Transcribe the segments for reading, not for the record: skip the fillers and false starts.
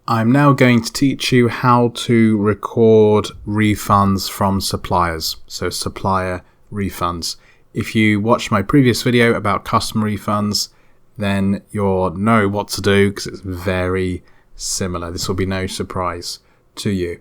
I'm now going to teach you how to record refunds from suppliers, so supplier refunds. If you watched my previous video about customer refunds, then you'll know what to do because it's very similar. This will be no surprise to you.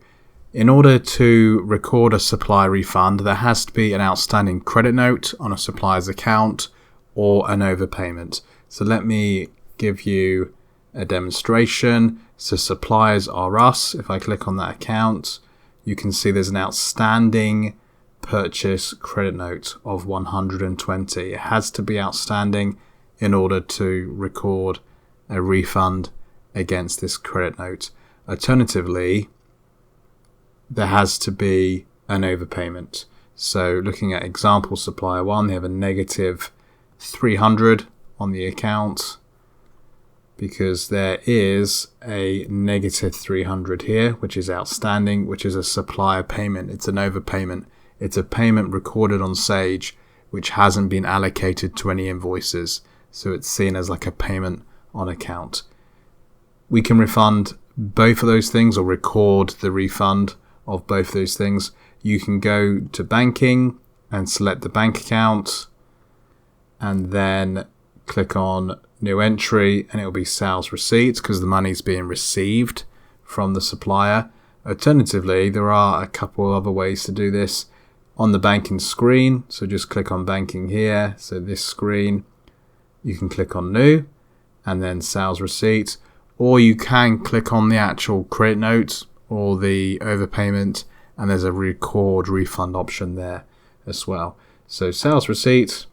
In order to record a supplier refund, there has to be an outstanding credit note on a supplier's account or an overpayment. So let me give you a demonstration. So suppliers are us. If I click on that account, you can see there's an outstanding purchase credit note of 120. It has to be outstanding in order to record a refund against this credit note. Alternatively, there has to be an overpayment. So looking at example supplier 1, they have a negative 300 on the account because there is a negative 300 here, which is outstanding, which is a supplier payment. It's an overpayment. It's a payment recorded on Sage which hasn't been allocated to any invoices. So it's seen as like a payment on account. We can refund both of those things or record the refund of both those things. You can go to banking and select the bank account and then click on new entry, and it will be sales receipts because the money's being received from the supplier. Alternatively, there are a couple other ways to do this on the banking screen. So just click on banking here. So this screen, you can click on new and then sales receipts, or you can click on the actual credit note or the overpayment, and there's a record refund option there as well. So sales receipt,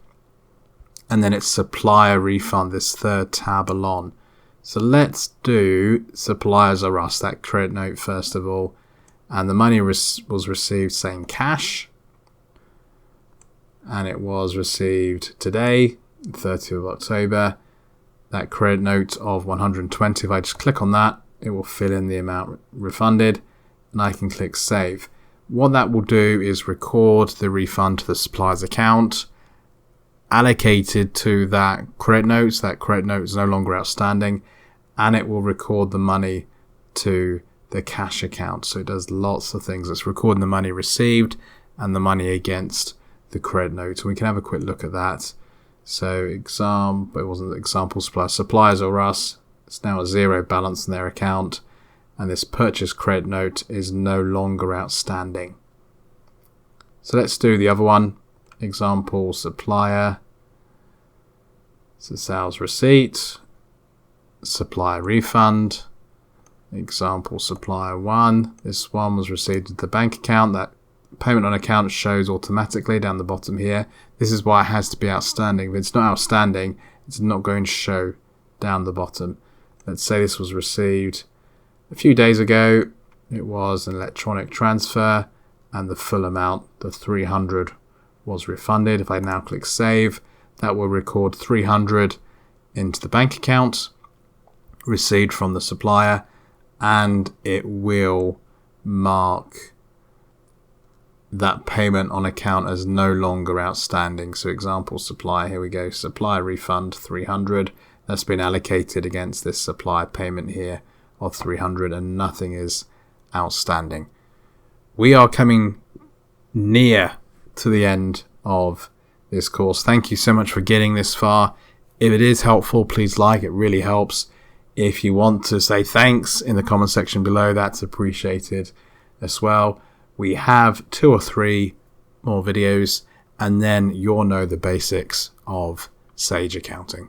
and then it's supplier refund, this third tab along. So let's do suppliers are us, that credit note first of all, and the money was received saying cash, and it was received today, 30th of October. That credit note of 120, if I just click on that, it will fill in the amount refunded, and I can click save. What that will do is record the refund to the supplier's account, allocated to that credit note. So that credit note is no longer outstanding, and it will record the money to the cash account. So it does lots of things. It's recording the money received and the money against the credit note. And we can have a quick look at that. So it wasn't example supplier. Suppliers are us. It's now a zero balance in their account, and this purchase credit note is no longer outstanding. So let's do the other one. Example supplier. So sales receipt, supplier refund. Example supplier 1. This one was received at the bank account. That payment on account shows automatically down the bottom here. This is why it has to be outstanding. If it's not outstanding, it's not going to show down the bottom. Let's say this was received a few days ago. It was an electronic transfer, and the full amount, the 300, was refunded. If I now click save, that will record 300 into the bank account received from the supplier, and it will mark that payment on account as no longer outstanding. So example supplier, here we go, supplier refund 300. That's been allocated against this supplier payment here of 300, and nothing is outstanding. We are coming near to the end of this course. Thank you so much for getting this far. If it is helpful, please like, it really helps. If you want to say thanks in the comment section below, that's appreciated as well. We have 2 or 3 more videos, and then you'll know the basics of Sage accounting.